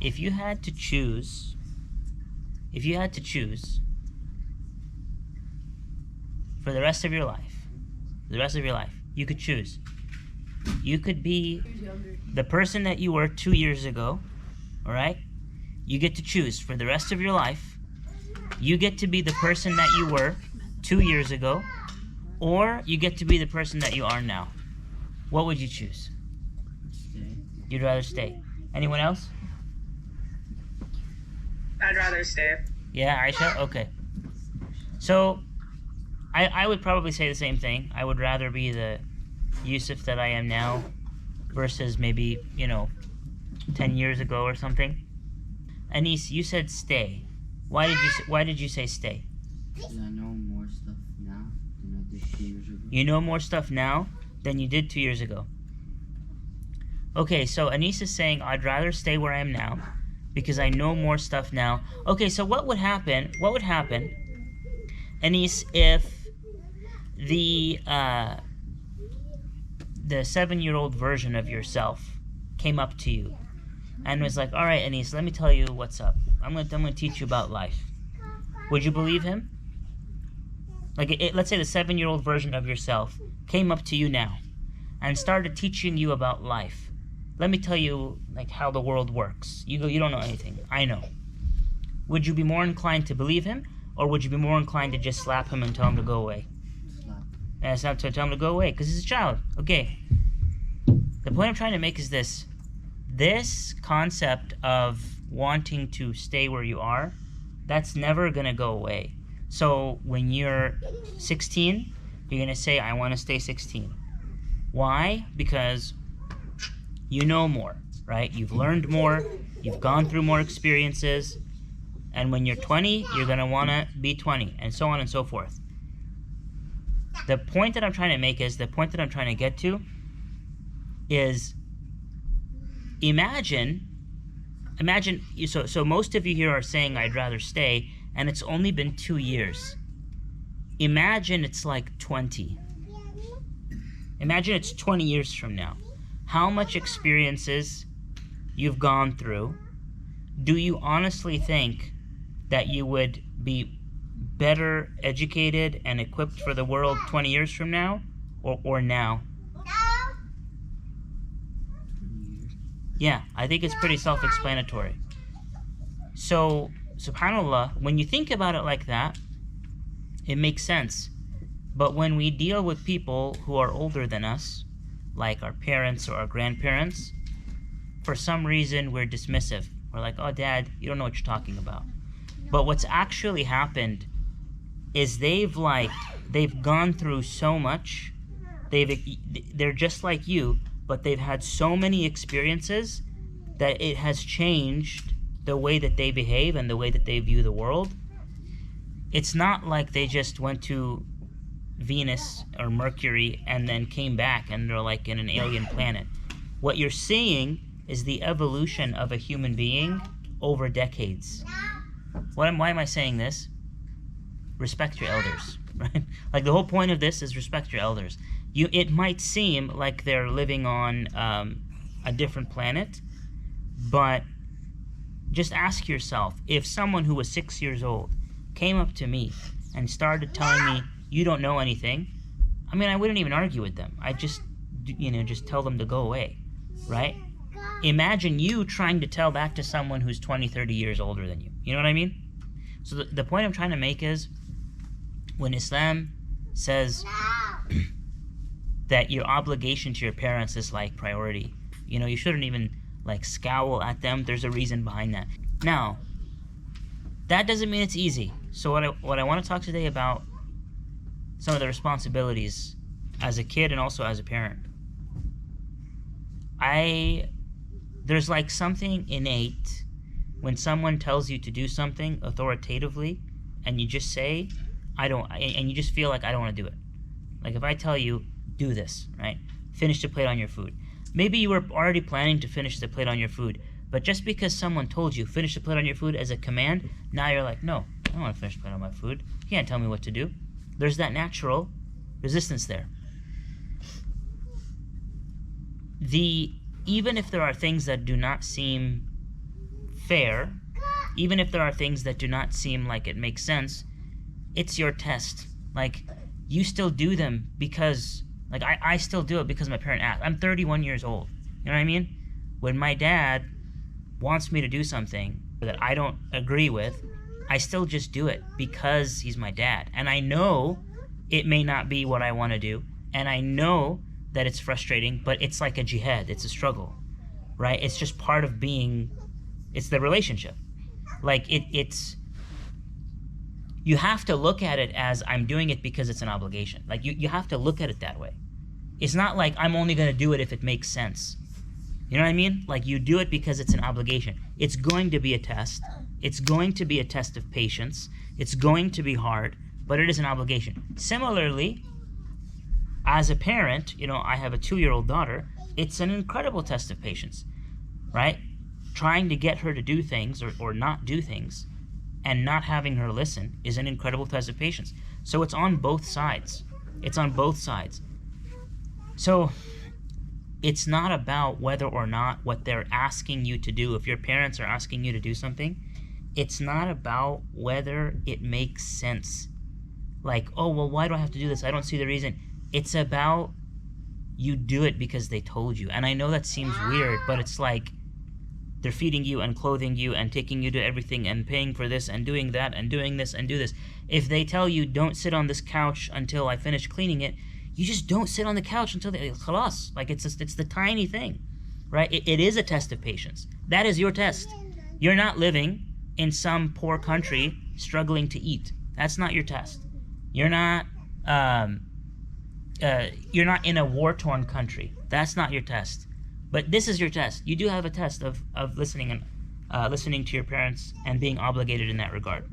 if you had to choose, for the rest of your life, you could choose. You could be the person that you were 2 years ago, all right? You get to choose for the rest of your life. You get to be the person that you were 2 years ago, or you get to be the person that you are now. What would you choose? Stay. You'd rather stay. Anyone else? I'd rather stay. Yeah, Aisha? Okay. So, I would probably say the same thing. I would rather be the Yusuf that I am now versus maybe, 10 years ago or something. Anis, you said stay. Why did you say stay? Because I know more stuff now than I did 2 years ago. You know more stuff now than you did 2 years ago. Okay, so Anis is saying I'd rather stay where I am now because I know more stuff now. Okay, so what would happen, Anis, if the 7-year-old version of yourself came up to you and was like, all right, Anis, let me tell you what's up. I'm gonna teach you about life. Would you believe him? Let's say the 7-year-old version of yourself came up to you now and started teaching you about life. Let me tell you how the world works. You go, you don't know anything. I know. Would you be more inclined to believe him, or would you be more inclined to just slap him and tell him to go away? Slap. It's not to tell him to go away because he's a child. Okay. The point I'm trying to make is this. This concept of wanting to stay where you are, that's never going to go away. So when you're 16, you're going to say, I want to stay 16. Why? Because you know more, right? You've learned more. You've gone through more experiences. And when you're 20, you're going to want to be 20, and so on and so forth. The point that I'm trying to make is, the point that I'm trying to get to is, imagine, so most of you here are saying I'd rather stay, and it's only been 2 years. Imagine it's like 20. Imagine it's 20 years from now. How much experiences you've gone through. Do you honestly think that you would be better educated and equipped for the world 20 years from now, or now? Yeah, I think it's pretty self-explanatory. So, subhanAllah, when you think about it like that, it makes sense. But when we deal with people who are older than us, like our parents or our grandparents, for some reason we're dismissive. We're like, oh, Dad, you don't know what you're talking about. But what's actually happened is they've gone through so much. They're just like you, but they've had so many experiences that it has changed the way that they behave and the way that they view the world. It's not like they just went to Venus or Mercury and then came back and they're like in an alien planet. What you're seeing is the evolution of a human being over decades. Why am I saying this? Respect your elders, right? Like, the whole point of this is respect your elders. It might seem like they're living on a different planet, but just ask yourself, if someone who was 6 years old came up to me and started telling me, you don't know anything, I mean, I wouldn't even argue with them. I'd just tell them to go away, right? Imagine you trying to tell that to someone who's 20, 30 years older than you. You know what I mean? So the point I'm trying to make is, when Islam says that your obligation to your parents is like priority, you shouldn't even scowl at them. There's a reason behind that. Now, that doesn't mean it's easy. So what I want to talk today about some of the responsibilities as a kid and also as a parent. There's something innate when someone tells you to do something authoritatively and you just say, and you just feel like I don't want to do it. Like, if I tell you, do this, right? Finish the plate on your food. Maybe you were already planning to finish the plate on your food, but just because someone told you, finish the plate on your food as a command, now you're like, no, I don't want to finish the plate on my food. You can't tell me what to do. There's that natural resistance there. Even if there are things that do not seem fair, even if there are things that do not seem like it makes sense, it's your test. Like, you still do them because, like, I still do it because my parent asked. I'm 31 years old. You know what I mean? When my dad wants me to do something that I don't agree with, I still just do it because he's my dad. And I know it may not be what I want to do. And I know that it's frustrating, but it's like a jihad. It's a struggle, right? It's just part of being, it's the relationship. Like, it's, you have to look at it as I'm doing it because it's an obligation. Like, you have to look at it that way. It's not like I'm only going to do it if it makes sense. You know what I mean? Like, you do it because it's an obligation. It's going to be a test. It's going to be a test of patience. It's going to be hard, but it is an obligation. Similarly, as a parent, you know, I have a 2-year-old daughter. It's an incredible test of patience, right? Trying to get her to do things or not do things and not having her listen is an incredible test of patience. So it's on both sides. It's on both sides. So it's not about whether or not what they're asking you to do. If your parents are asking you to do something, it's not about whether it makes sense. Like, oh, well, why do I have to do this? I don't see the reason. It's about you do it because they told you. And I know that seems weird, but it's like they're feeding you and clothing you and taking you to everything and paying for this and doing that and doing this and do this. If they tell you don't sit on this couch until I finish cleaning it, you just don't sit on the couch until they khalas. Like, it's the tiny thing, right? It is a test of patience. That is your test. You're not living in some poor country struggling to eat. That's not your test. You're not in a war-torn country. That's not your test. But this is your test. You do have a test of listening and listening to your parents and being obligated in that regard.